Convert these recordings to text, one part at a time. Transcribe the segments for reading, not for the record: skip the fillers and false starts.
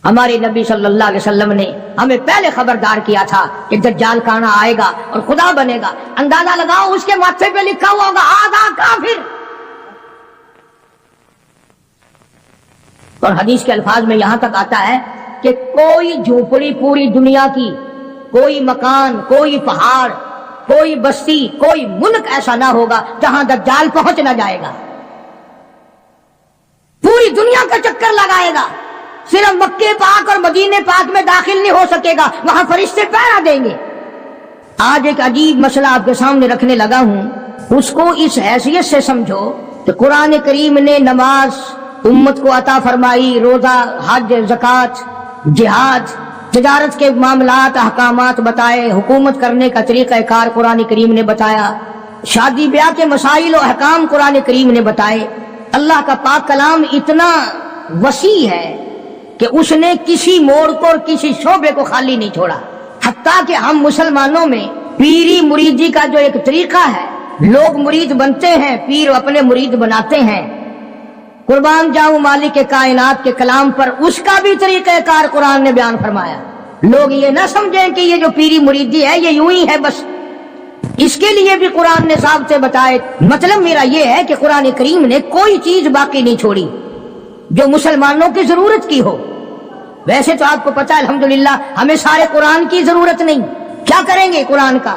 ہمارے نبی صلی اللہ علیہ وسلم نے ہمیں پہلے خبردار کیا تھا کہ دجال کانا آئے گا اور خدا بنے گا. اندازہ لگاؤ اس کے ماتھے پہ لکھا ہوا ہوگا آدھا کافر. اور حدیث کے الفاظ میں یہاں تک آتا ہے کہ کوئی جھوپڑی پوری دنیا کی، کوئی مکان، کوئی پہاڑ، کوئی بستی، کوئی ملک ایسا نہ ہوگا جہاں دجال پہنچ نہ جائے گا. پوری دنیا کا چکر لگائے گا، صرف مکے پاک اور مدینے پاک میں داخل نہیں ہو سکے گا، وہاں فرشتے پہرا دیں گے. آج ایک عجیب مسئلہ آپ کے سامنے رکھنے لگا ہوں، اس کو اس حیثیت سے سمجھو کہ قرآن کریم نے نماز امت کو عطا فرمائی، روزہ، حج، زکوٰۃ، جہاد، تجارت کے معاملات، احکامات بتائے، حکومت کرنے کا طریقہ کار قرآن کریم نے بتایا، شادی بیاہ کے مسائل و احکام قرآن کریم نے بتائے. اللہ کا پاک کلام اتنا وسیع ہے کہ اس نے کسی موڑ کو اور کسی شعبے کو خالی نہیں چھوڑا. حتیٰ کہ ہم مسلمانوں میں پیری مریدی کا جو ایک طریقہ ہے، لوگ مرید بنتے ہیں، پیر اپنے مرید بناتے ہیں. قربان جاؤں مالک کائنات کے کلام پر اس کا بھی طریقہ کار قرآن نے بیان فرمایا. لوگ یہ نہ سمجھیں کہ یہ جو پیری مریدی ہے یہ یوں ہی ہے بس، اس کے لیے بھی قرآن نے صاحب سے بتائے. مطلب میرا یہ ہے کہ قرآن کریم نے کوئی چیز باقی نہیں چھوڑی جو مسلمانوں کی ضرورت کی ہو. ویسے تو آپ کو پتا ہے الحمدللہ ہمیں سارے قرآن کی ضرورت نہیں، کیا کریں گے قرآن کا؟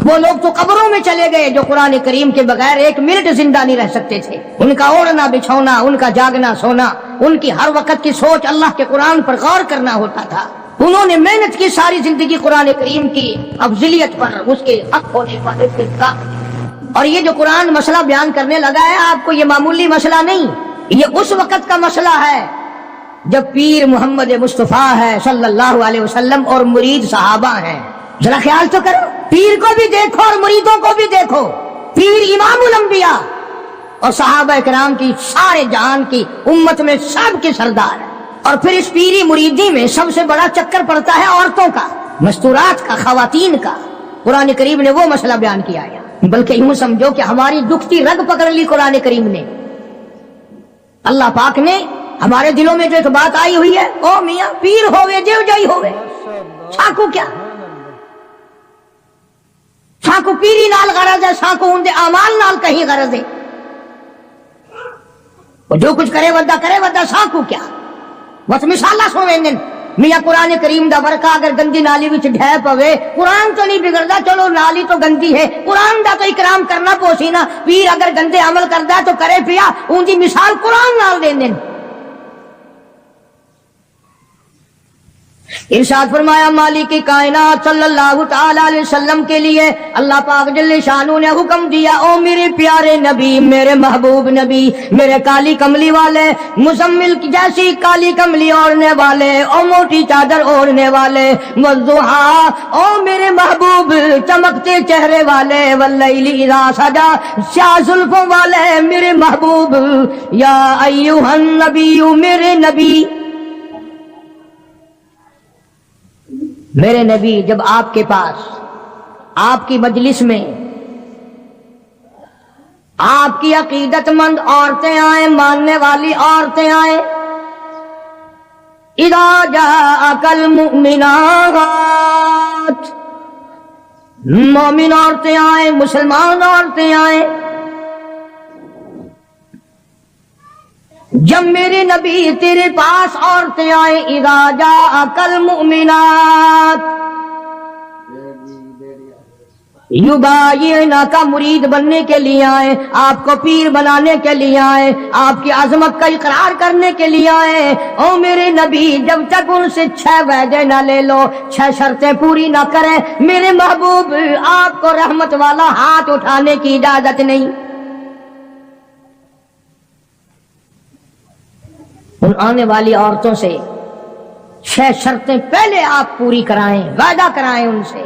وہ لوگ تو قبروں میں چلے گئے جو قرآن کریم کے بغیر ایک منٹ زندہ نہیں رہ سکتے تھے. ان کا اوڑھنا بچھونا، ان کا جاگنا سونا، ان کی ہر وقت کی سوچ اللہ کے قرآن پر غور کرنا ہوتا تھا. انہوں نے محنت کی ساری زندگی قرآن کریم کی افضلیت پر، اس کے حق ہونے پر. اور یہ جو قرآن مسئلہ بیان کرنے لگا ہے آپ کو، یہ معمولی مسئلہ نہیں، یہ اس وقت کا مسئلہ ہے جب پیر محمد مصطفیٰ ہے صلی اللہ علیہ وسلم اور مرید صحابہ ہیں. ذرا خیال تو کرو، پیر کو بھی دیکھو اور مریدوں کو بھی دیکھو. پیر امام الانبیاء اور صحابہ کرام کی سارے جہان کی امت میں سب کے سردار ہے. اور پھر اس پیری مریدی میں سب سے بڑا چکر پڑتا ہے عورتوں کا، مستورات کا، خواتین کا. قرآن کریم نے وہ مسئلہ بیان کیا ہے، بلکہ یوں سمجھو کہ ہماری دکھتی رگ پکڑ لی قرآن کریم نے. اللہ پاک نے ہمارے دلوں میں جو ایک بات آئی ہوئی ہے، او میاں پیر ہوئے دیو جائی ہوئے، ساکو کیا؟ ساکو پیری نال غرض ہے، ساکو ان دے اعمال نال کہیں غرض ہے. وہ جو کچھ کرے ودا ساکو کیا؟ بس مثالہ سویں میاں قرآن کریم دا برکہ اگر گندی نالی وچ ڈھے پوے، قرآن تو نہیں بگڑدا، چلو نالی تو گندی ہے، قرآن دا تو اکرام کرنا پوسی نا. پیر اگر گندے عمل کردا ہے تو کرے پیا، ان دی مثال قرآن نال دین. ارشاد فرمایا مالک کائنات صلی اللہ تعالی علیہ وسلم کے لیے اللہ پاک جل شانہ نے حکم دیا، او میرے پیارے نبی، میرے محبوب نبی، میرے کالی کملی والے، مزمل کی جیسی کالی کملی اوڑھنے والے، او موٹی چادر اوڑھنے والے، والضحیٰ، او میرے محبوب چمکتے چہرے والے، واللیل اذا سجا، سیاہ زلفوں والے میرے محبوب، یا ایھا النبی، میرے نبی. میرے نبی جب آپ کے پاس، آپ کی مجلس میں آپ کی عقیدت مند عورتیں آئیں، ماننے والی عورتیں آئیں، اذا جاءک المؤمنات، مومن عورتیں آئیں، مسلمان عورتیں آئیں. جب میرے نبی تیرے پاس عورتیں آئیں، اذا جاءک المؤمنات یبایعنک، مرید بننے کے لیے آئے، آپ کو پیر بنانے کے لیے آئے، آپ کی عظمت کا اقرار کرنے کے لیے آئے. او میرے نبی جب تک ان سے 6 وعدے نہ لے لو، 6 شرطیں پوری نہ کریں، میرے محبوب آپ کو رحمت والا ہاتھ اٹھانے کی اجازت نہیں. ان آنے والی عورتوں سے 6 شرطیں پہلے آپ پوری کرائیں، وعدہ کرائیں ان سے.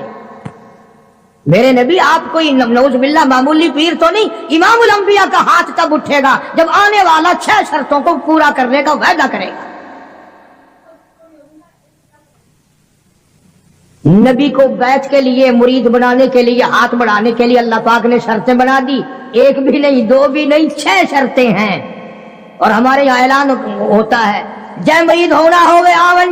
میرے نبی آپ کوئی نعوذ باللہ معمولی پیر تو نہیں، امام الانبیاء کا ہاتھ تب اٹھے گا جب آنے والا 6 شرطوں کو پورا کرنے کا وعدہ کرے گا. نبی کو بیعت کے لیے، مرید بنانے کے لیے، ہاتھ بڑھانے کے لیے اللہ پاک نے شرطیں بنا دی. 1 بھی نہیں، 2 بھی نہیں، 6 شرطیں ہیں. اور ہمارے یہاں اعلان ہوتا ہے، جے مرید ہونا ہوئے آون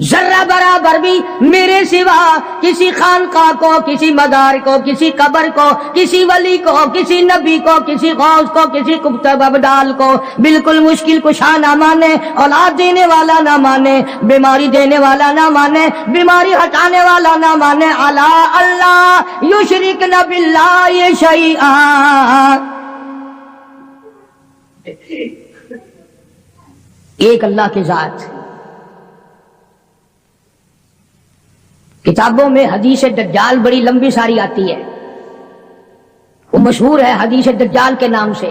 ذرہ برابر بھی میرے سوا کسی خانقاہ کو، کسی مزار کو، کسی قبر کو، کسی ولی کو، کسی نبی کو، کسی غوث کو، کسی کتب ابدال کو بالکل مشکل کشا نہ مانے، اولاد دینے والا نہ مانے، بیماری دینے والا نہ مانے، بیماری ہٹانے والا نہ مانے، الا اللہ یشرکن باللہ شیئا، ایک اللہ کی ذات۔ کتابوں میں حدیث دجال بڑی لمبی ساری آتی ہے، وہ مشہور ہے حدیث دجال کے نام سے،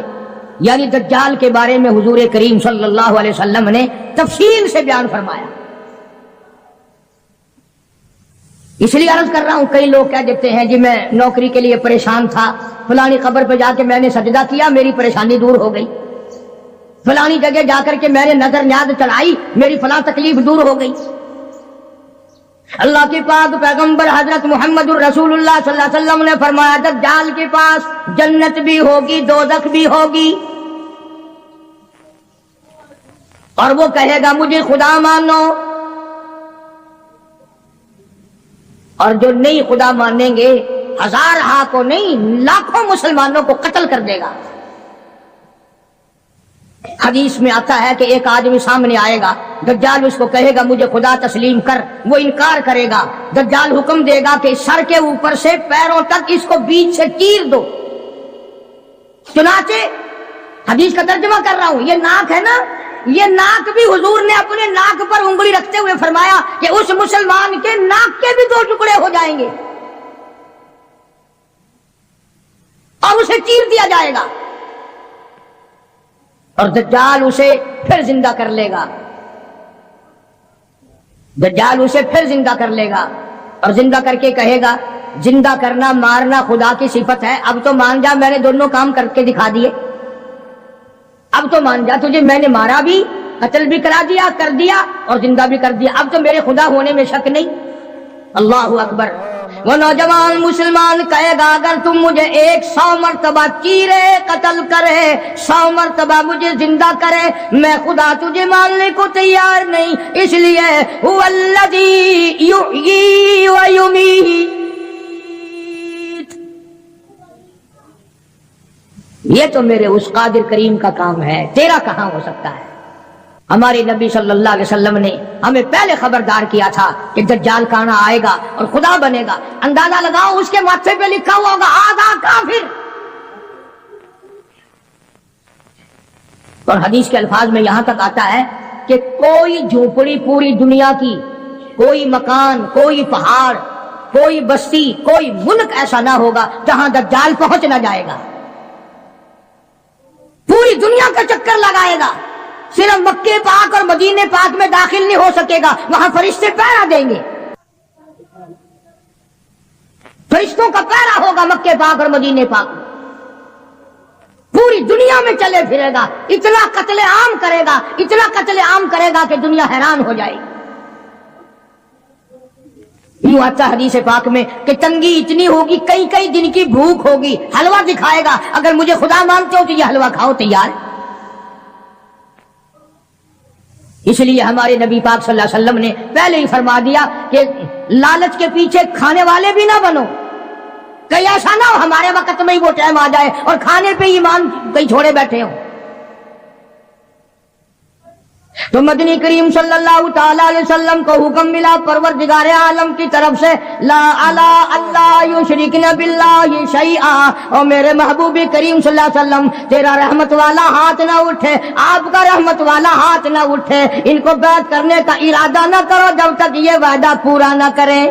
یعنی دجال کے بارے میں حضور کریم صلی اللہ علیہ وسلم نے تفصیل سے بیان فرمایا۔ اس لیے عرض کر رہا ہوں، کئی لوگ کہہ دیتے ہیں جی میں نوکری کے لیے پریشان تھا، فلانی قبر پہ جا کے میں نے سجدہ کیا، میری پریشانی دور ہو گئی، فلانی جگہ جا کر کے میں نے نظر نیاز چڑھائی، میری فلاں تکلیف دور ہو گئی۔ اللہ کے پاک پیغمبر حضرت محمد الرسول اللہ صلی اللہ علیہ وسلم نے فرمایا دجال کے پاس جنت بھی ہوگی، دوزخ بھی ہوگی، اور وہ کہے گا مجھے خدا مانو، اور جو نہیں خدا مانیں گے ہزار کو نہیں لاکھوں مسلمانوں کو قتل کر دے گا۔ حدیث میں آتا ہے کہ ایک آدمی سامنے آئے گا، دجال اس کو کہے گا مجھے خدا تسلیم کر، وہ انکار کرے گا، دجال حکم دے گا کہ سر کے اوپر سے پیروں تک اس کو بیچ سے چیر دو۔ چنانچہ حدیث کا ترجمہ کر رہا ہوں، یہ ناک ہے نا، یہ ناک بھی حضور نے اپنے ناک پر انگلی رکھتے ہوئے فرمایا کہ اس مسلمان کے ناک کے بھی 2 ٹکڑے ہو جائیں گے اور اسے چیر دیا جائے گا، اور دجال اسے پھر زندہ کر لے گا، دجال اسے پھر زندہ کر لے گا، اور زندہ کر کے کہے گا زندہ کرنا مارنا خدا کی صفت ہے، اب تو مان جا میں نے دونوں کام کر کے دکھا دیے، اب تو مان جا تجھے میں نے مارا بھی، قتل بھی کرا دیا، کر دیا اور زندہ بھی کر دیا، اب تو میرے خدا ہونے میں شک نہیں۔ اللہ اکبر۔ وہ نوجوان مسلمان کہے گا اگر تم مجھے 100 مرتبہ چیرے قتل کرے، 100 مرتبہ مجھے زندہ کرے، میں خدا تجھے ماننے کو تیار نہیں، اس لیے هو الذی یحیی و یمیت، یہ تو میرے اس قادر کریم کا کام ہے، تیرا کہاں ہو سکتا ہے۔ ہمارے نبی صلی اللہ علیہ وسلم نے ہمیں پہلے خبردار کیا تھا کہ دجال کانا آئے گا اور خدا بنے گا، اندازہ لگاؤ اس کے ماتھے پہ لکھا ہوا ہوگا آدھا کافر، اور حدیث کے الفاظ میں یہاں تک آتا ہے کہ کوئی جھونپڑی پوری دنیا کی، کوئی مکان، کوئی پہاڑ، کوئی بستی، کوئی ملک ایسا نہ ہوگا جہاں دجال پہنچ نہ جائے گا، پوری دنیا کا چکر لگائے گا، صرف مکے پاک اور مدینے پاک میں داخل نہیں ہو سکے گا، وہاں فرشتے پہرا دیں گے، فرشتوں کا پہرا ہوگا مکے پاک اور مدینے پاک میں، پوری دنیا میں چلے پھرے گا، اتنا قتل عام کرے گا، اتنا قتل عام کرے گا کہ دنیا حیران ہو جائے گی۔ یوں آتا حدیث پاک میں کہ تنگی اتنی ہوگی، کئی کئی دن کی بھوک ہوگی، حلوہ دکھائے گا، اگر مجھے خدا مانتے ہو تو یہ حلوہ کھاؤ، تیار۔ اس لیے ہمارے نبی پاک صلی اللہ علیہ وسلم نے پہلے ہی فرما دیا کہ لالچ کے پیچھے کھانے والے بھی نہ بنو، کہیں ایسا نہ ہو ہمارے وقت میں ہی وہ ٹائم آ جائے اور کھانے پہ ایمان کہیں چھوڑے بیٹھے ہو۔ تو مدنی کریم صلی اللہ تعالی علیہ وسلم کو حکم ملا پروردگار عالم کی طرف سے لا الا اللہ یشرکن باللہ شیئا، اور میرے محبوب کریم صلی اللہ علیہ وسلم تیرا رحمت والا ہاتھ نہ اٹھے، آپ کا رحمت والا ہاتھ نہ اٹھے، ان کو بیعت کرنے کا ارادہ نہ کرو جب تک یہ وعدہ پورا نہ کریں۔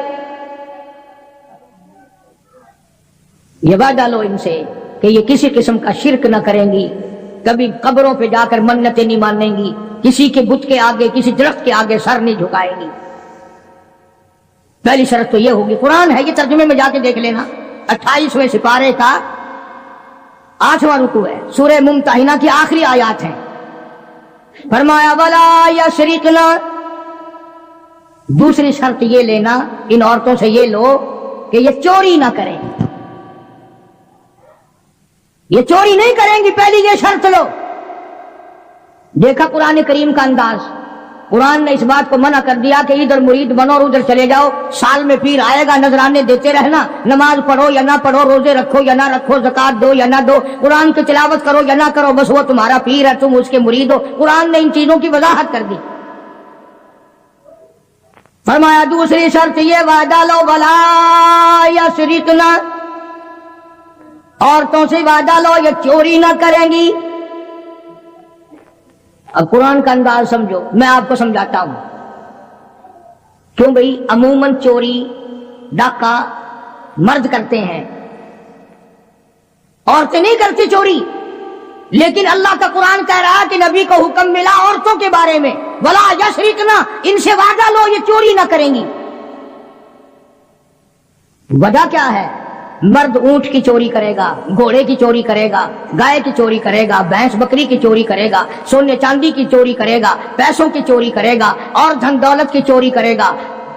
یہ وعدہ لو ان سے کہ یہ کسی قسم کا شرک نہ کریں گی، کبھی قبروں پہ جا کر منتیں نہیں مانیں گی، کسی کے بت کے آگے، کسی درخت کے آگے سر نہیں جھکائیں گی۔ پہلی شرط تو یہ ہوگی، قرآن ہے یہ، ترجمے میں جا کے دیکھ لینا، 28ویں سپارے کا 8واں رکوع ہے، سورہ ممتحنہ کی آخری آیات ہیں۔ فرمایا ولا یشرکنا، دوسری شرط یہ لینا ان عورتوں سے یہ لو کہ یہ چوری نہ کریں، یہ چوری نہیں کریں گی، پہلی یہ شرط لو۔ دیکھا قرآن کریم کا انداز، قرآن نے اس بات کو منع کر دیا کہ ادھر مرید بنو اور ادھر چلے جاؤ، سال میں پیر آئے گا نذرانے دیتے رہنا، نماز پڑھو یا نہ پڑھو، روزے رکھو یا نہ رکھو، زکات دو یا نہ دو، قرآن کی تلاوت کرو یا نہ کرو، بس وہ تمہارا پیر ہے، تم اس کے مرید ہو۔ قرآن نے ان چیزوں کی وضاحت کر دی۔ فرمایا دوسری شرط یہ وعدہ لو ولا یسرقنا، عورتوں سے وعدہ لو یہ چوری نہ کریں گی۔ اب قرآن کا انداز سمجھو، میں آپ کو سمجھاتا ہوں۔ کیوں بھئی عموماً چوری ڈاکہ مرد کرتے ہیں، عورتیں نہیں کرتی چوری، لیکن اللہ کا قرآن کہہ رہا ہے کہ نبی کو حکم ملا عورتوں کے بارے میں، ولا یسرقنا، ان سے وعدہ لو یہ چوری نہ کریں گی۔ وجہ کیا ہے؟ مرد اونٹ کی چوری کرے گا، گھوڑے کی چوری کرے گا، گائے کی چوری کرے گا، بھینس بکری کی چوری کرے گا، سونے چاندی کی چوری کرے گا، پیسوں کی چوری کرے گا، اور دھن دولت کی چوری کرے گا۔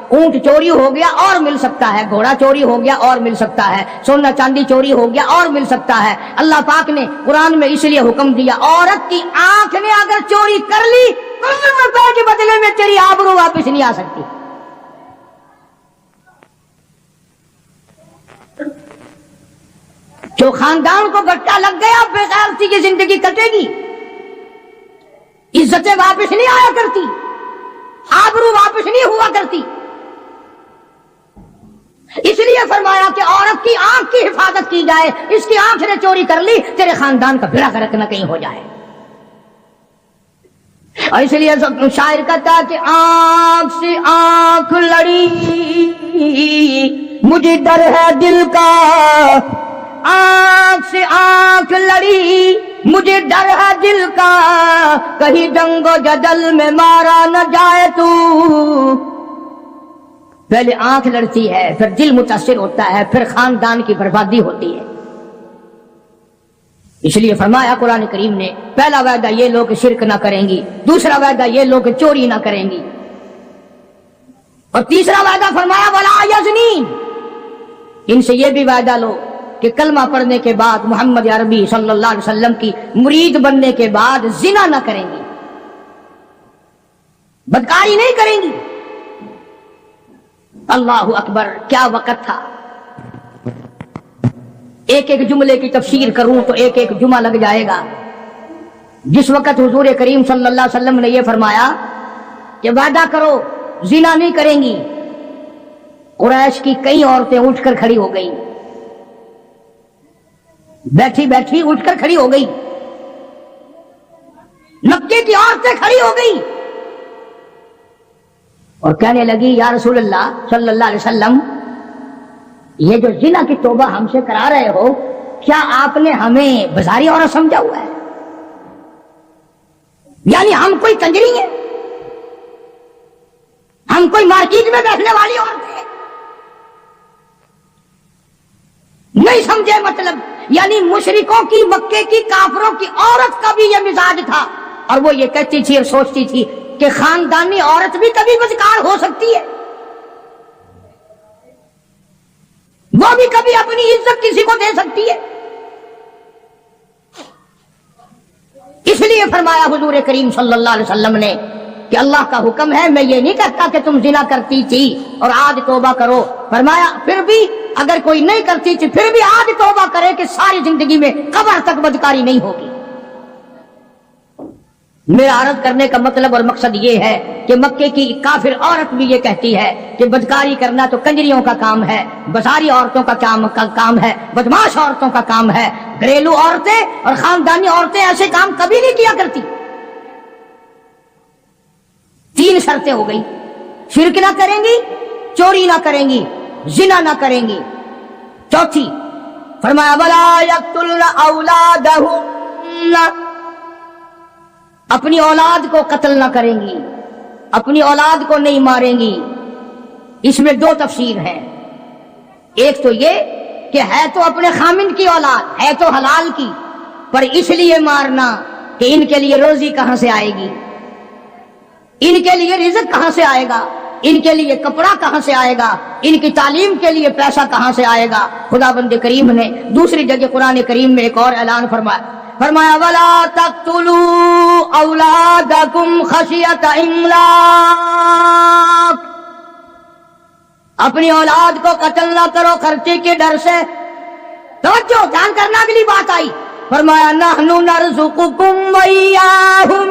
اونٹ چوری ہو گیا اور مل سکتا ہے، گھوڑا چوری ہو گیا اور مل سکتا ہے، سونا چاندی چوری ہو گیا اور مل سکتا ہے۔ اللہ پاک نے قرآن میں اس لیے حکم دیا، عورت کی آنکھ نے اگر چوری کر لی تو کے بدلے میں تیری آبرو واپس نہیں آ سکتی۔ جو خاندان کو گٹا لگ گیا بے غیرتی کی زندگی کٹے گی، عزتیں واپس نہیں آیا کرتی، آبرو واپس نہیں ہوا کرتی۔ اس لیے فرمایا کہ عورت کی آنکھ کی حفاظت کی جائے، اس کی آنکھ نے چوری کر لی تیرے خاندان کا بیڑا غرق نہ کہیں ہو جائے۔ اور اس لیے شاعر کہتا کہ آنکھ سے آنکھ لڑی مجھے ڈر ہے دل کا، آنکھ سے آنکھ لڑی مجھے ڈر ہے دل کا، کہیں جنگ و جدل میں مارا نہ جائے تو۔ پہلے آنکھ لڑتی ہے، پھر دل متاثر ہوتا ہے، پھر خاندان کی بربادی ہوتی ہے۔ اس لیے فرمایا قرآن کریم نے، پہلا وعدہ یہ لوگ شرک نہ کریں گی، دوسرا وعدہ یہ لوگ چوری نہ کریں گی، اور تیسرا وعدہ فرمایا ولا یزنین، ان سے یہ بھی وعدہ لو کہ کلمہ پڑھنے کے بعد محمد عربی صلی اللہ علیہ وسلم کی مرید بننے کے بعد زنا نہ کریں گی، بدکاری نہیں کریں گی۔ اللہ اکبر، کیا وقت تھا! ایک ایک جملے کی تفسیر کروں تو ایک ایک جمعہ لگ جائے گا۔ جس وقت حضور کریم صلی اللہ علیہ وسلم نے یہ فرمایا کہ وعدہ کرو زنا نہیں کریں گی، قریش کی کئی عورتیں اٹھ کر کھڑی ہو گئیں، بیٹھی بیٹھی اٹھ کر کھڑی ہو گئی، مکے کی عورتیں کھڑی ہو گئی اور کہنے لگی یا رسول اللہ صلی اللہ علیہ وسلم، یہ جو زنا کی توبہ ہم سے کرا رہے ہو، کیا آپ نے ہمیں بازاری عورت سمجھا ہوا ہے؟ یعنی ہم کوئی کنجری ہیں؟ ہم کوئی مارکیٹ میں بیٹھنے والی عورت ہیں؟ نہیں سمجھے مطلب، یعنی مشرکوں کی، مکے کی کافروں کی عورت کا بھی یہ مزاج تھا، اور وہ یہ کہتی تھی اور سوچتی تھی کہ خاندانی عورت بھی کبھی بدکار ہو سکتی ہے، وہ بھی کبھی اپنی عزت کسی کو دے سکتی ہے۔ اس لیے فرمایا حضور کریم صلی اللہ علیہ وسلم نے کہ اللہ کا حکم ہے، میں یہ نہیں کہتا کہ تم زنا کرتی تھی اور آج توبہ کرو، فرمایا پھر بھی اگر کوئی نہیں کرتی تھی پھر بھی آج توبہ کرے کہ ساری زندگی میں قبر تک بدکاری نہیں ہوگی۔ میرا عرض کرنے کا مطلب اور مقصد یہ ہے کہ مکے کی کافر عورت بھی یہ کہتی ہے کہ بدکاری کرنا تو کنجریوں کا کام ہے، بازاری عورتوں کا کام ہے، بدماش عورتوں کا کام ہے، گھریلو عورتیں اور خاندانی عورتیں ایسے کام کبھی نہیں کیا کرتی۔ 3 شرطیں ہو گئی، شرک نہ کریں گی، چوری نہ کریں گی، زنا نہ کریں گی۔ چوتھی فرمایا ولا یقتلن اولادہن، اپنی اولاد کو قتل نہ کریں گی، اپنی اولاد کو نہیں ماریں گی۔ اس میں 2 تفسیر ہیں، ایک تو یہ کہ ہے تو اپنے خامند کی اولاد، ہے تو حلال کی، پر اس لیے مارنا کہ ان کے لیے روزی کہاں سے آئے گی، ان کے لیے رزق کہاں سے آئے گا، ان کے لیے کپڑا کہاں سے آئے گا، ان کی تعلیم کے لیے پیسہ کہاں سے آئے گا۔ خدا بند کریم نے دوسری جگہ قرآن کریم میں ایک اور اعلان فرمایا، فرمایا ولا تقتلوا اولادکم خشیۃ املاق، اپنی اولاد کو قتل نہ کرو خرچے کے ڈر سے۔ توجہ، دھیان کرنا، اگلی بات آئی، فرمایا نحن نرزقکم وإیاہم،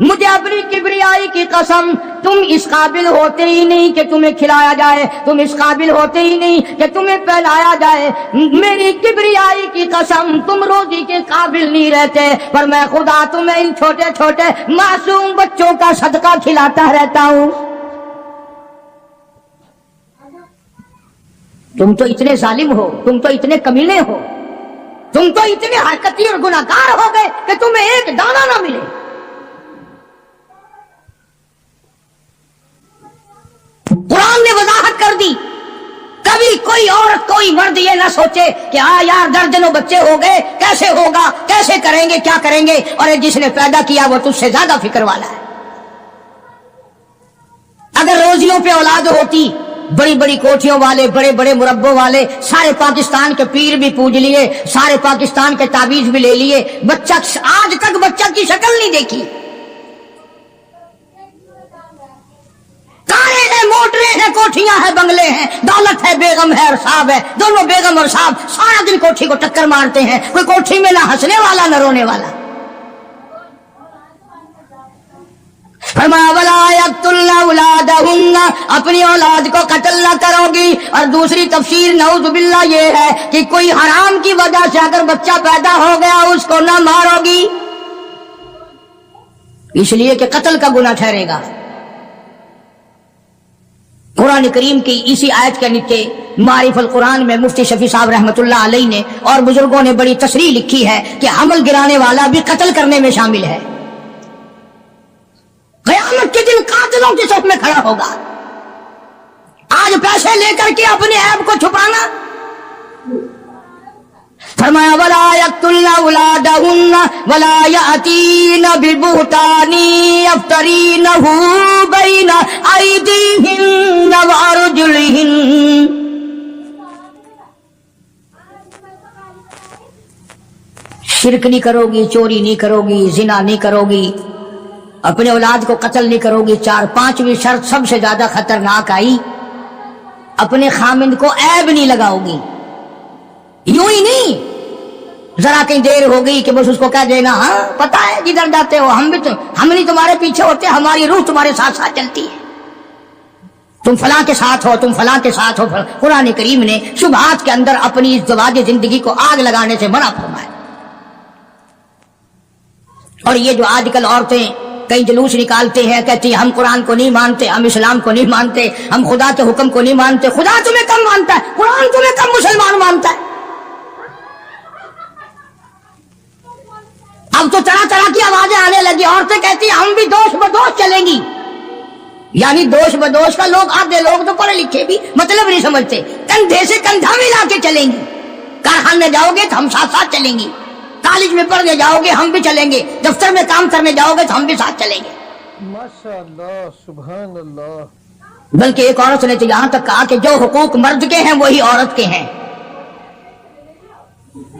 مجھے اپنی کبریائی کی قسم، تم اس قابل ہوتے ہی نہیں کہ تمہیں کھلایا جائے، تم اس قابل ہوتے ہی نہیں کہ تمہیں پہلایا جائے، میری کبریائی کی قسم تم روزی کے قابل نہیں رہتے، پر میں خدا تمہیں ان چھوٹے چھوٹے معصوم بچوں کا صدقہ کھلاتا رہتا ہوں۔ تم تو اتنے ظالم ہو، تم تو اتنے کمینے ہو، تم تو اتنے حرکتی اور گناہگار ہو گئے کہ تمہیں ایک دانہ نہ ملے۔ قرآن نے وضاحت کر دی، کبھی کوئی عورت کوئی مرد یہ نہ سوچے کہ یار درجنوں بچے ہو گئے، کیسے ہوگا، کیسے کریں گے، کیا کریں گے، اور جس نے پیدا کیا وہ تجھ سے زیادہ فکر والا ہے۔ اگر روزیوں پہ اولاد ہوتی، بڑی بڑی کوٹھیوں والے، بڑے بڑے مربوں والے، سارے پاکستان کے پیر بھی پوج لیے، سارے پاکستان کے تعویذ بھی لے لیے، بچہ آج تک بچہ کی شکل نہیں دیکھی، کاریں ہیں، موٹریں ہیں، کوٹھیاں ہیں، بنگلے ہیں، دولت ہے، بیگم ہے اور صاحب ہے، دونوں بیگم اور صاحب سارا دن کوٹھی کو ٹکر مارتے ہیں، کوئی کوٹھی میں نہ ہنسنے والا نہ رونے والا۔ فرمایا ولا یقتلن اولادہن، اپنی اولاد کو قتل نہ کرو گی۔ اور دوسری تفسیر نعوذ باللہ یہ ہے کہ کوئی حرام کی وجہ سے اگر بچہ پیدا ہو گیا اس کو نہ مارو گی، اس لیے کہ قتل کا گناہ ٹھہرے گا۔ قرآن کریم کی اسی آیت کے نیچے معارف القرآن میں مفتی شفیع صاحب رحمۃ اللہ علیہ نے اور بزرگوں نے بڑی تصریح لکھی ہے کہ حمل گرانے والا بھی قتل کرنے میں شامل ہے۔ قیامت کے دن قاتلوں کی صف میں کھڑا ہوگا۔ آج پیسے لے کر کے اپنے عیب کو چھپانا، فرمایا ولا یقتلن اولادہن ولا یأتین ببہتان یفترینہ بین ایدیہن وارجلہن، شرک نہیں کرو گی، چوری نہیں کرو گی، زنا نہیں کرو گی، اپنے اولاد کو قتل نہیں کرو گی۔ پانچویں شرط سب سے زیادہ خطرناک آئی، اپنے خامند کو عیب نہیں لگاؤ گی، یوں ہی نہیں ذرا کہیں دیر ہو گئی کہ بس اس کو کہہ دینا ہاں پتہ ہے جدھر جاتے ہو ہم نہیں تمہارے پیچھے ہوتے، ہماری روح تمہارے ساتھ ساتھ چلتی ہے، تم فلاں کے ساتھ ہو، تم فلاں کے ساتھ ہو۔ قرآن کریم نے شبہات کے اندر اپنی ازدواج زندگی کو آگ لگانے سے منع فرمایا۔ اور یہ جو آج کل عورتیں کئی جلوس نکالتے ہیں، کہتی ہیں ہم قرآن کو نہیں مانتے، ہم اسلام کو نہیں مانتے، ہم خدا کے حکم کو نہیں مانتے۔ خدا تمہیں کم مانتا ہے، قرآن تمہیں کم مسلمان مانتا ہے۔ اب تو طرح طرح کی آوازیں آنے لگی، عورتیں کہتی ہیں ہم بھی دوش بدوش چلیں گی، یعنی دوش بدوش کا لوگ، آدھے لوگ تو پڑھے لکھے بھی مطلب نہیں سمجھتے، کندھے سے کندھا ملا کے چلیں گی، کارخانے جاؤ گے تو ہم ساتھ ساتھ چلیں گی، کالج میں پڑھنے جاؤ گے ہم بھی چلیں گے، دفتر میں کام کرنے جاؤ گے تو ہم بھی ساتھ چلیں گے۔ ماشاءاللہ، سبحان اللہ۔ بلکہ ایک عورت نے تو یہاں تک کہا کہ جو حقوق مرد کے ہیں وہی عورت کے ہیں،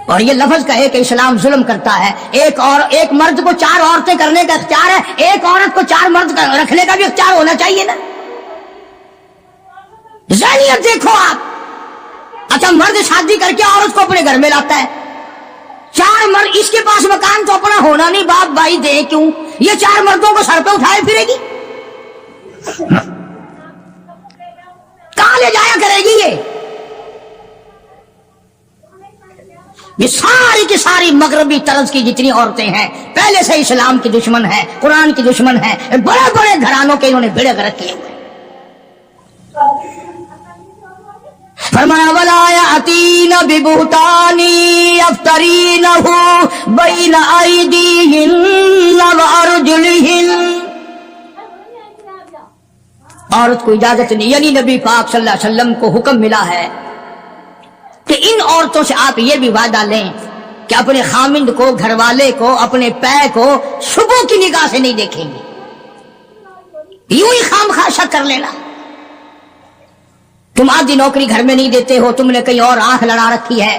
اور یہ لفظ کہے کہ اسلام ظلم کرتا ہے، ایک مرد کو 4 عورتیں کرنے کا اختیار ہے، ایک عورت کو 4 مرد رکھنے کا بھی اختیار ہونا چاہیے نا۔ ذہنیت دیکھو آپ، اچھا مرد شادی کر کے عورت کو اپنے گھر میں لاتا ہے، 4 مرد، اس کے پاس مکان تو اپنا ہونا نہیں، باپ بھائی دے کیوں، یہ 4 مردوں کو سر پہ اٹھائے پھرے گی، کہاں لے جایا کرے گی؟ یہ ساری کی ساری مغربی طرز کی جتنی عورتیں ہیں پہلے سے اسلام کی دشمن ہیں، قرآن کی دشمن ہیں، بڑے بڑے گھرانوں کے انہوں نے بیڑے غرق کیے ہوئے۔ فرمایا ولا یأتین ببہتان یفترینہ بین ایدیہن وارجلہن، عورت کو اجازت نہیں، یعنی نبی پاک صلی اللہ علیہ وسلم کو حکم ملا ہے کہ ان عورتوں سے آپ یہ بھی وعدہ لیں کہ اپنے خامند کو، گھر والے کو، اپنے پے کو شبوں کی نگاہ سے نہیں دیکھیں گے، یوں ہی خام خواہ شک کر لینا۔ تم آدھی نوکری گھر میں نہیں دیتے ہو، تم نے کہیں اور آنکھ لڑا رکھی ہے،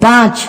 5।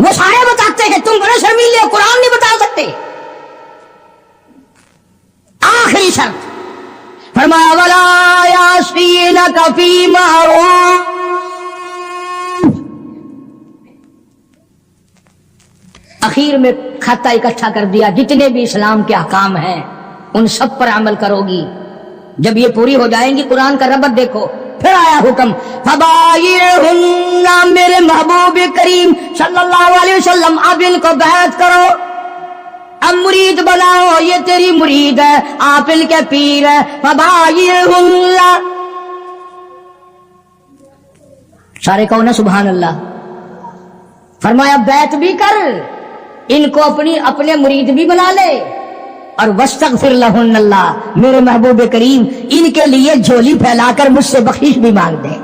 وہ سارے بتاتے ہیں، تم بڑے شرمیلے ہو، قرآن نہیں بتا سکتے۔ آخری شرط فرمایا ولا یعصینک فی معروف، اخیر میں کھاتا اکٹھا کر دیا، جتنے بھی اسلام کے احکام ہیں ان سب پر عمل کرو گی۔ جب یہ پوری ہو جائیں گی، قرآن کا ربط دیکھو، پھر آیا حکم فبایعہن، میرے محبوب کریم صلی اللہ علیہ وسلم اب ان کو بیعت کرو، اب مرید بناؤ، یہ تیری مرید ہے، آپ ان کے پیر ہے۔ فبایعہن، سارے کہو نا سبحان اللہ۔ فرمایا بیعت بھی کر، ان کو اپنے مرید بھی بنا لے، اور واستغفر لہن اللہ، میرے محبوب کریم ان کے لیے جھولی پھیلا کر مجھ سے بخشش بھی مانگ دے۔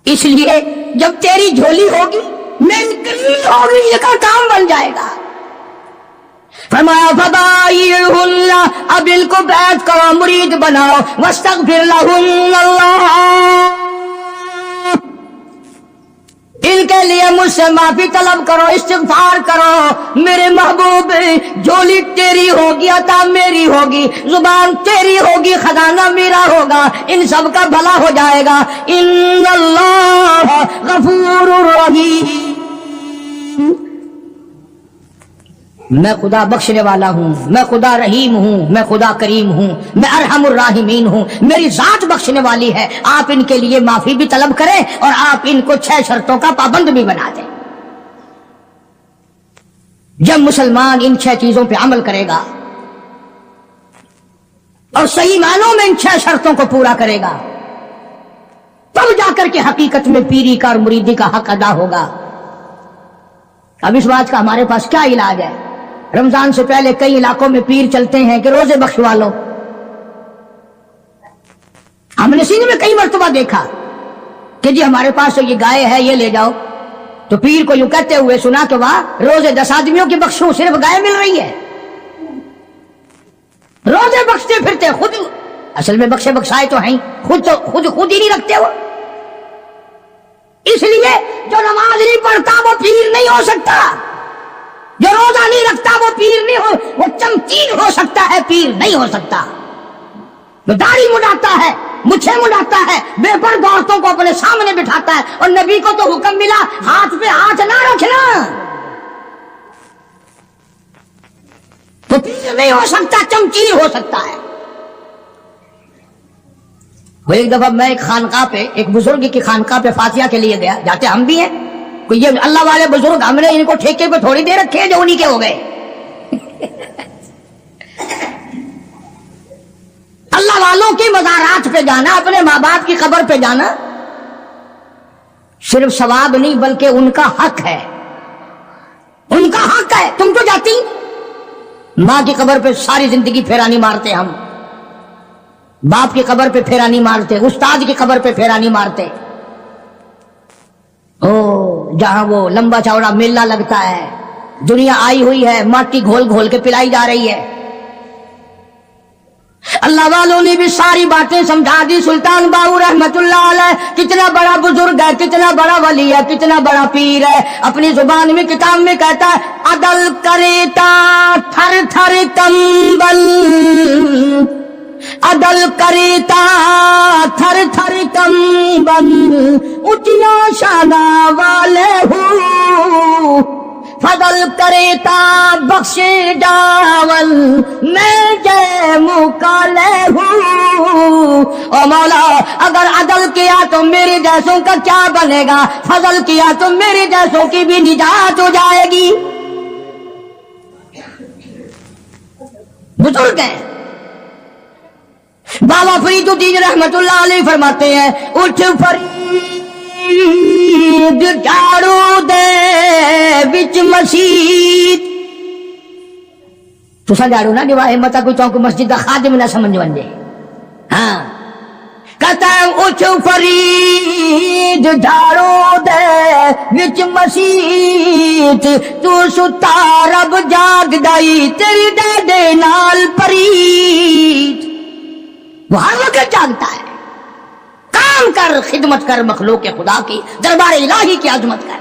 اس لیے جب تیری جھولی ہوگی، مین کریم ہوگی، یہ کا کام بن جائے گا۔ فرمایا فبایعہن، اب ان کو بیعت کرو، مرید بناؤ، واستغفر لہن اللہ، ان کے لیے مجھ سے معافی طلب کرو، استغفار کرو۔ میرے محبوب جھولی تیری ہوگی، عطا میری ہوگی، زبان تیری ہوگی، خزانہ میرا ہوگا، ان سب کا بھلا ہو جائے گا۔ ان اللہ غفور رحیم، میں خدا بخشنے والا ہوں، میں خدا رحیم ہوں، میں خدا کریم ہوں، میں ارحم الراحمین ہوں، میری ذات بخشنے والی ہے۔ آپ ان کے لیے معافی بھی طلب کریں اور آپ ان کو 6 شرطوں کا پابند بھی بنا دیں۔ جب مسلمان ان 6 چیزوں پہ عمل کرے گا اور صحیح معنوں میں ان 6 شرطوں کو پورا کرے گا، تب جا کر کے حقیقت میں پیری کا اور مریدی کا حق ادا ہوگا۔ اب اس بات کا ہمارے پاس کیا علاج ہے؟ رمضان سے پہلے کئی علاقوں میں پیر چلتے ہیں کہ روزے بخشوا لو۔ ہم نے سندھ میں کئی مرتبہ دیکھا کہ جی ہمارے پاس یہ گائے ہے، یہ لے جاؤ، تو پیر کو یوں کہتے ہوئے سنا کہ واہ، روزے 10 آدمیوں کی بخشوں، صرف گائے مل رہی ہے۔ روزے بخشتے پھرتے، خود اصل میں بخشے بخشائے تو ہیں، خود ہی نہیں رکھتے وہ۔ اس لیے جو نماز نہیں پڑھتا وہ پیر نہیں ہو سکتا، جو روزہ نہیں رکھتا وہ پیر نہیں ہو، وہ چمچین ہو سکتا ہے، پیر نہیں ہو سکتا۔ جو داڑھی مڈاتا ہے، مچھے مڈاتا ہے، بے پرد عورتوں کو اپنے سامنے بٹھاتا ہے، اور نبی کو تو حکم ملا ہاتھ پہ ہاتھ نہ رکھنا، تو پیر نہیں ہو سکتا، چمچین ہو سکتا ہے۔ وہ ایک دفعہ میں ایک خانقاہ پہ، ایک بزرگ کی خانقاہ پہ فاتحہ کے لیے گیا، جاتے ہم بھی ہیں، کوئی یہ اللہ والے بزرگ، ہم نے ان کو ٹھیکے پہ تھوڑی دے رکھے ہیں جو انہی کے ہو گئے۔ اللہ والوں کی مزارات پہ جانا، اپنے ماں باپ کی قبر پہ جانا صرف ثواب نہیں بلکہ ان کا حق ہے، ان کا حق ہے۔ تم تو جاتی ماں کی قبر پہ ساری زندگی پھیرا نہیں مارتے، ہم باپ کی قبر پہ پھیرا نہیں مارتے، استاد کی قبر پہ پھیرا نہیں مارتے۔ جہاں وہ لمبا چوڑا میلہ لگتا ہے، دنیا آئی ہوئی ہے، ماٹی گھول گھول کے پلائی جا رہی ہے۔ اللہ والوں نے بھی ساری باتیں سمجھا دی۔ سلطان باہو رحمت اللہ علیہ کتنا بڑا بزرگ ہے، کتنا بڑا ولی ہے، کتنا بڑا پیر ہے، اپنی زبان میں کتاب میں کہتا ہے عدل کریتا تھر تھر کمبل، عدل کریتا تھر تھر کمبل، اچیا شانہ والے ہوں، فضل کریتا بخشے جاول، میں جے مکالے ہوں۔ او مولا اگر عدل کیا تو میرے جیسوں کا کیا بنے گا، فضل کیا تو میرے جیسوں کی بھی نجات ہو جائے گی۔ بزرگ ہیں بابا فرید الدین رحمت اللہ علیہ فرماتے ہیں اٹھ فرید جھاڑو دے بچ مسجد، تو جھاڑو نہ دیوا ہمت کوئی چونک مسجد کا خادم نہ سمجھ ونجے۔ ہاں کہتا ہے اٹھ فرید جھاڑو دے بچ مسجد، تو ستا رب جاگ دائی تیری ڈیڈے نال پرید۔ وہ ہر وقت جانتا ہے، کام کر، خدمت کر، مخلوق خدا کی، دربار الہی کی عظمت کر۔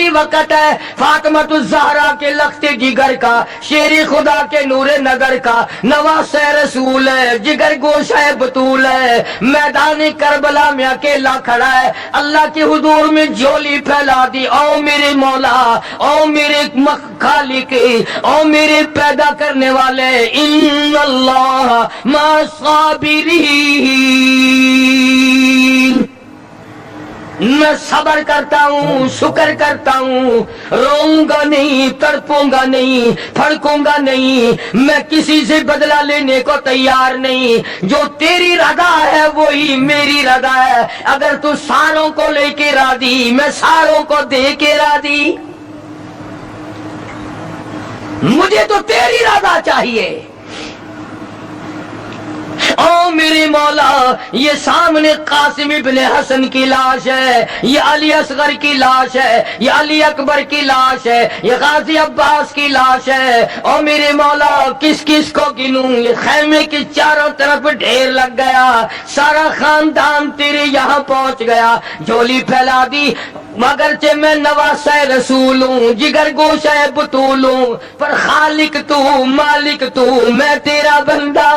آخری وقت ہے فاطمۃ الزہرا کے لخت جگر کا، شیر خدا کے نور نگر کا، نواز رسول ہے، جگر گوش ہے بطول ہے، میدان کربلا میں اکیلا کھڑا ہے، اللہ کے حضور میں جھولی پھیلا دی، او میرے مولا، او میرے خالق، او میرے پیدا کرنے والے، ان اللہ مع الصابرین، میں صبر کرتا ہوں، شکر کرتا ہوں، روؤں گا نہیں، تڑپوں گا نہیں، پھڑکوں گا نہیں، میں کسی سے بدلہ لینے کو تیار نہیں، جو تیری رضا ہے وہی میری رضا ہے، اگر تو ساروں کو لے کے راضی میں ساروں کو دے کے راضی، مجھے تو تیری رضا چاہیے۔ او میرے مولا، یہ سامنے قاسم ابن حسن کی لاش ہے، یہ علی اصغر کی لاش ہے، یہ علی اکبر کی لاش ہے، یہ غازی عباس کی لاش ہے، او میرے مولا کس کس کو گنوں، یہ خیمے کی چاروں طرف ڈھیر لگ گیا، سارا خاندان تیرے یہاں پہنچ گیا، جھولی پھیلا دی، مگرچہ میں نواسہ رسول ہوں، جگر گوشہ بطول ہوں، پر خالق تو، مالک تو، میں تیرا بندہ،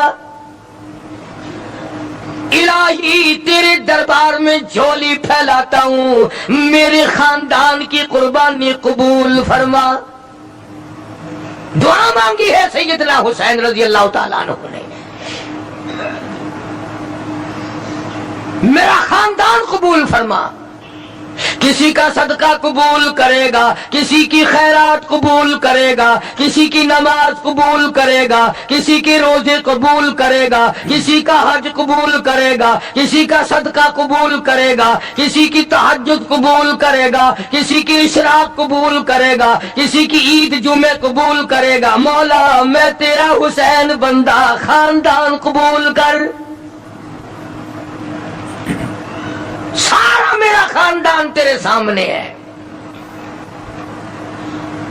الہی تیرے دربار میں جھولی پھیلاتا ہوں، میرے خاندان کی قربانی قبول فرما۔ دعا مانگی ہے سیدنا حسین رضی اللہ تعالیٰ عنہ نے، میرا خاندان قبول فرما، کسی کا صدقہ قبول کرے گا، کسی کی خیرات قبول کرے گا، کسی کی نماز قبول کرے گا، کسی کے روزے قبول کرے گا، کسی کا حج قبول کرے گا، کسی کا صدقہ قبول کرے گا، کسی کی تہجد قبول کرے گا، کسی کی اشراق قبول کرے گا، کسی کی عید جمعے قبول کرے گا، مولا میں تیرا حسین بندہ، خاندان قبول کر، سارا میرا خاندان تیرے سامنے ہے۔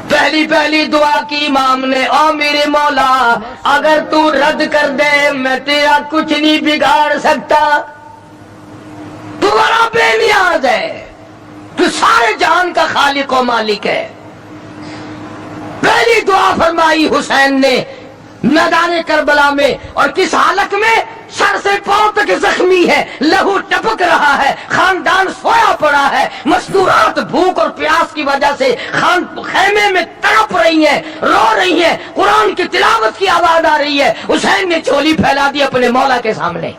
پہلی دعا کی امام نے، او میرے مولا اگر تو رد کر دے میں تیرا کچھ نہیں بگاڑ سکتا، تو بڑا بے نیاز ہے، تو سارے جہان کا خالق و مالک ہے۔ پہلی دعا فرمائی حسین نے میدان کربلا میں، اور کس حالت میں؟ سر سے پاؤں تک زخمی ہے، لہو ٹپک رہا ہے، خاندان سویا پڑا ہے، مستورات بھوک اور پیاس کی وجہ سے خیمے میں تڑپ رہی ہیں، رو رہی ہیں، قرآن کی تلاوت کی آواز آ رہی ہے، حسین نے جھولی پھیلا دی اپنے مولا کے سامنے،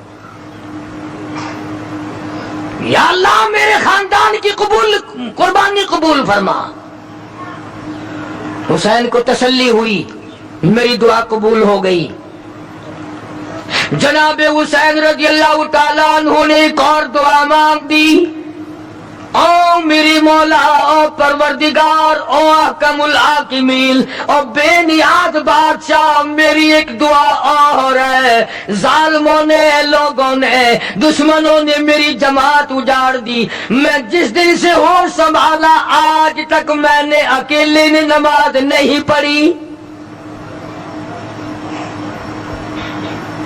یا اللہ میرے خاندان کی قربانی قبول فرما۔ حسین کو تسلی ہوئی، میری دعا قبول ہو گئی۔ جناب حسین رضی اللہ تعالیٰ عنہ نے ایک اور دعا مانگ دی، او میری مولا، او پروردگار، او احکم الحاکمین، او بے نیاز بادشاہ، میری ایک دعا اور ہے، ظالموں نے، لوگوں نے، دشمنوں نے میری جماعت اجاڑ دی، میں جس دن سے ہوش سنبھالا آج تک میں نے اکیلے نے نماز نہیں پڑھی،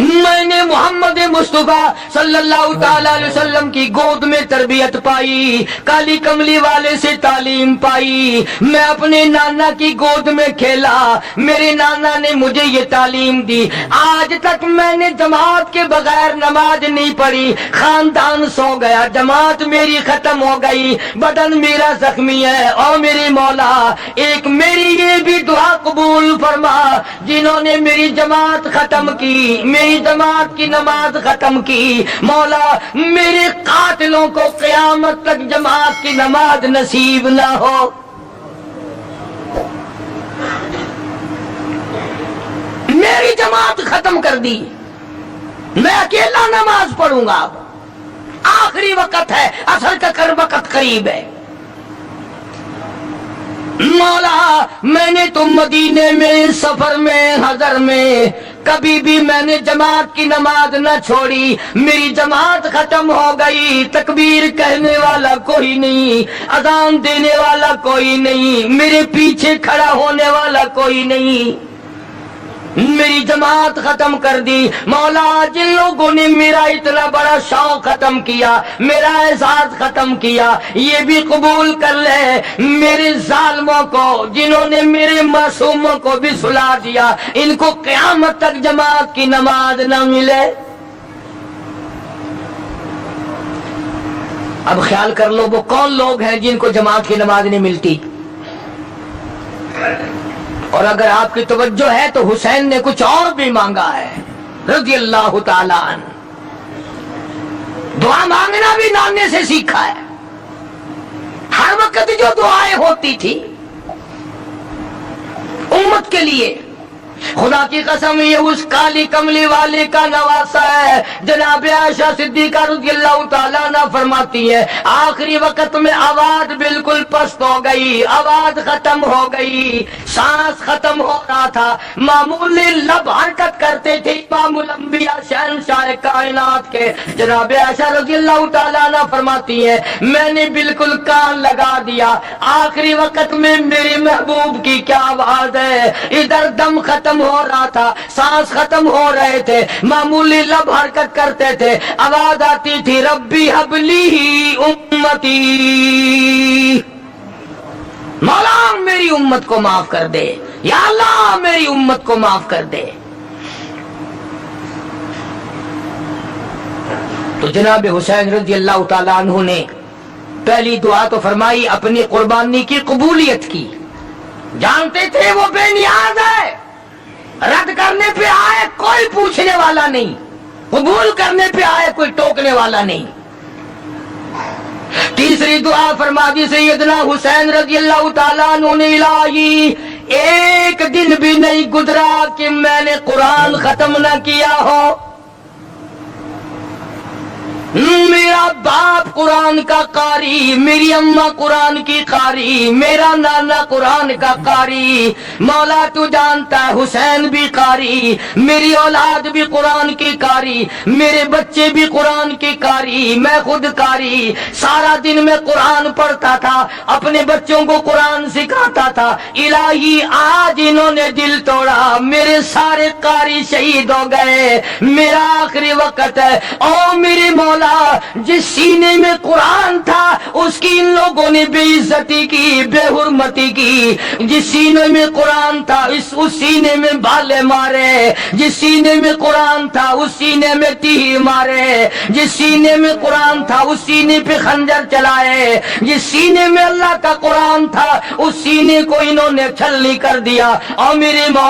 میں نے محمد مصطفیٰ صلی اللہ تعالی علیہ وسلم کی گود میں تربیت پائی، کالی کملی والے سے تعلیم پائی، میں اپنے نانا کی گود میں کھیلا، میرے نانا نے مجھے یہ تعلیم دی، آج تک میں نے جماعت کے بغیر نماز نہیں پڑھی، خاندان سو گیا، جماعت میری ختم ہو گئی، بدن میرا زخمی ہے، اور میرے مولا ایک میری یہ بھی دعا قبول فرما، جنہوں نے میری جماعت ختم کی، میری جماعت کی نماز ختم کی، مولا میرے قاتلوں کو قیامت تک جماعت کی نماز نصیب نہ ہو، میری جماعت ختم کر دی، میں اکیلا نماز پڑھوں گا، اب آخری وقت ہے، عصر کا وقت قریب ہے، مولا میں نے تو مدینے میں سفر میں حضر میں کبھی بھی میں نے جماعت کی نماز نہ چھوڑی، میری جماعت ختم ہو گئی، تکبیر کہنے والا کوئی نہیں، اذان دینے والا کوئی نہیں، میرے پیچھے کھڑا ہونے والا کوئی نہیں، میری جماعت ختم کر دی. مولا جن لوگوں نے میرا اتنا بڑا شوق ختم کیا, میرا احساس ختم کیا, یہ بھی قبول کر لے میرے ظالموں کو جنہوں نے میرے معصوموں کو بھی سلا دیا, ان کو قیامت تک جماعت کی نماز نہ ملے. اب خیال کر لو وہ کون لوگ ہیں جن کو جماعت کی نماز نہیں ملتی. اور اگر آپ کی توجہ ہے تو حسین نے کچھ اور بھی مانگا ہے رضی اللہ تعالیٰ عنہ. دعا مانگنا بھی نانے سے سیکھا ہے. ہر وقت جو دعائیں ہوتی تھی امت کے لیے, خدا کی قسم یہ اس کالی کملی والے کا نواسا ہے. جناب عائشہ صدیقہ رضی اللہ تعالیٰ عنہ فرماتی ہے آخری وقت میں آواز بالکل پست ہو گئی, آواز ختم ہو گئی, سانس ختم ہو رہا تھا, معمولی لب حرکت کرتے تھے امام الانبیاء شہنشاہ کائنات کے. جناب عائشہ رضی اللہ تعالیٰ عنہ فرماتی ہے میں نے بالکل کان لگا دیا, آخری وقت میں میرے محبوب کی کیا آواز ہے. ادھر دم ختم ہو رہا تھا, سانس ختم ہو رہے تھے, معمولی لب حرکت کرتے تھے, آواز آتی تھی ربی حبلی امتی, مولا میری امت کو معاف کر دے, یا اللہ میری امت کو معاف کر دے. تو جناب حسین رضی اللہ تعالیٰ عنہ نے پہلی دعا تو فرمائی اپنی قربانی کی قبولیت کی. جانتے تھے وہ بے نیاز ہے, رد کرنے پہ آئے کوئی پوچھنے والا نہیں, قبول کرنے پہ آئے کوئی ٹوکنے والا نہیں. تیسری دعا فرما دی سیدنا حسین رضی اللہ تعالیٰ عنہ نے الہی ایک دن بھی نہیں گزرا کہ میں نے قرآن ختم نہ کیا ہو. میرا باپ قرآن کا قاری, میری اماں قرآن کی قاری, میرا نانا قرآن کا قاری. مولا تو جانتا ہے حسین بھی قاری, میری اولاد بھی قرآن کی قاری, میرے بچے بھی قرآن کی قاری, میں خود قاری. سارا دن میں قرآن پڑھتا تھا, اپنے بچوں کو قرآن سکھاتا تھا. الہی آج انہوں نے دل توڑا, میرے سارے قاری شہید ہو گئے, میرا آخری وقت ہے. او میرے مولا جس سینے میں قرآن تھا اس کی ان لوگوں نے بے عزتی کی, بے حرمتی کی. جس سینے میں قرآن تھا اس سینے میں بالے مارے, جس سینے میں قرآن تھا اس سینے میں تیر مارے, جس سینے میں قرآن تھا اس سینے پہ خنجر چلائے, جس سینے میں اللہ کا قرآن تھا اس سینے کو انہوں نے چھلنی کر دیا. اور میرے مولا